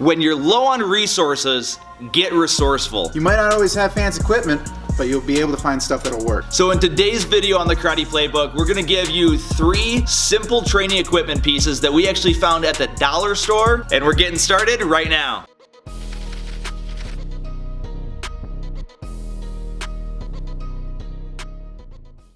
When you're low on resources, get resourceful. You might not always have fancy equipment, but you'll be able to find stuff that'll work. So in today's video on the Karate Playbook, we're gonna give you 3 simple training equipment pieces that we actually found at the dollar store, and we're getting started right now.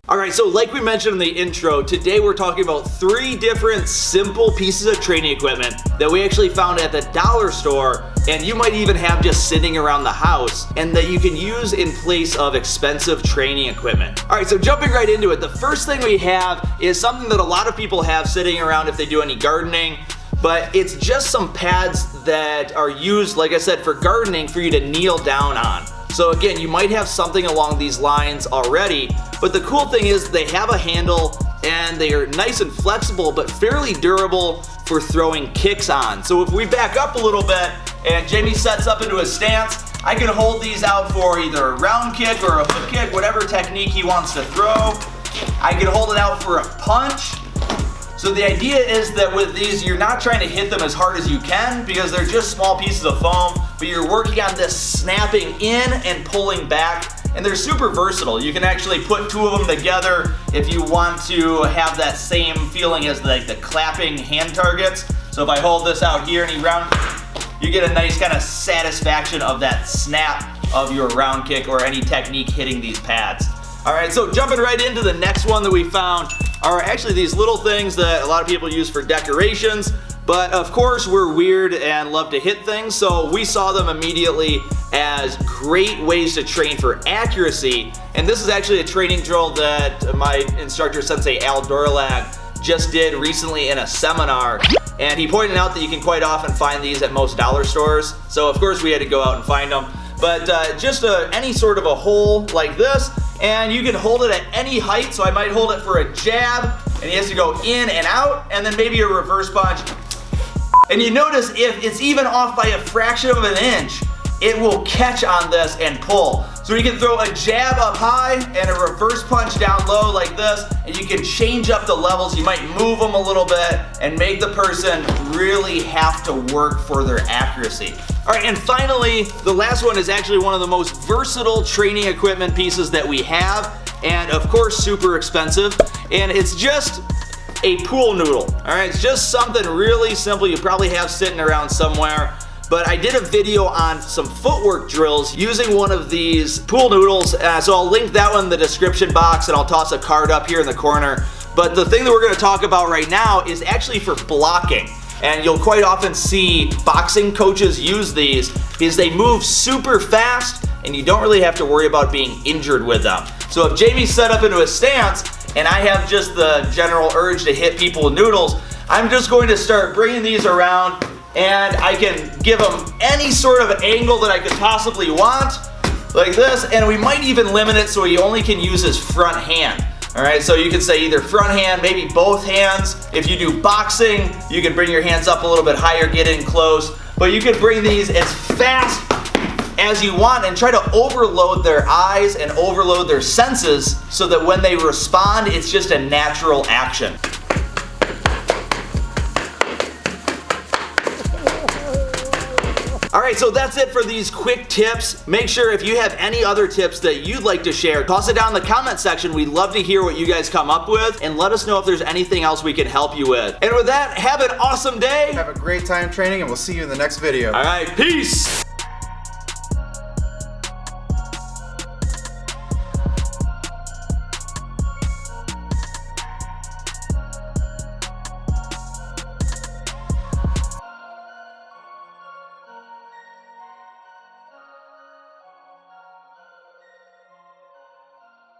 Alright, so like we mentioned in the intro, today we're talking about 3 different simple pieces of training equipment that we actually found at the dollar store, and you might even have just sitting around the house, and that you can use in place of expensive training equipment. Alright, so jumping right into it, the first thing we have is something that a lot of people have sitting around if they do any gardening, but it's just some pads that are used, like I said, for gardening for you to kneel down on. So again, you might have something along these lines already, but the cool thing is they have a handle and they are nice and flexible, but fairly durable for throwing kicks on. So if we back up a little bit and Jamie sets up into a stance, I can hold these out for either a round kick or a hook kick, whatever technique he wants to throw. I can hold it out for a punch. So the idea is that with these, you're not trying to hit them as hard as you can because they're just small pieces of foam, but you're working on this snapping in and pulling back, and they're super versatile. You can actually put 2 of them together if you want to have that same feeling as like the clapping hand targets. So if I hold this out here and you round, you get a nice kind of satisfaction of that snap of your round kick or any technique hitting these pads. All right, so jumping right into the next one that we found are actually these little things that a lot of people use for decorations, but of course we're weird and love to hit things, so we saw them immediately as great ways to train for accuracy. And this is actually a training drill that my instructor, Sensei Al Dorlag, just did recently in a seminar, and he pointed out that you can quite often find these at most dollar stores, so of course we had to go out and find them. But just any sort of a hole like this, and you can hold it at any height. So I might hold it for a jab, and he has to go in and out, and then maybe a reverse punch. And you notice if it's even off by a fraction of an inch, it will catch on this and pull. So you can throw a jab up high and a reverse punch down low like this, and you can change up the levels. You might move them a little bit and make the person really have to work for their accuracy. All right, and finally, the last one is actually one of the most versatile training equipment pieces that we have, and of course, super expensive, and it's just a pool noodle. All right, it's just something really simple you probably have sitting around somewhere. But I did a video on some footwork drills using one of these pool noodles, so I'll link that one in the description box, and I'll toss a card up here in the corner. But the thing that we're going to talk about right now is actually for blocking. And you'll quite often see boxing coaches use these because they move super fast and you don't really have to worry about being injured with them. So if Jamie's set up into a stance and I have just the general urge to hit people with noodles, I'm just going to start bringing these around, and I can give him any sort of angle that I could possibly want, like this, and we might even limit it so he only can use his front hand. All right, so you can say either front hand, maybe both hands. If you do boxing, you can bring your hands up a little bit higher, get in close, but you can bring these as fast as you want and try to overload their eyes and overload their senses so that when they respond, it's just a natural action. Alright, so that's it for these quick tips. Make sure if you have any other tips that you'd like to share, toss it down in the comment section. We'd love to hear what you guys come up with, and let us know if there's anything else we can help you with. And with that, have an awesome day. Have a great time training, and we'll see you in the next video. Alright, peace!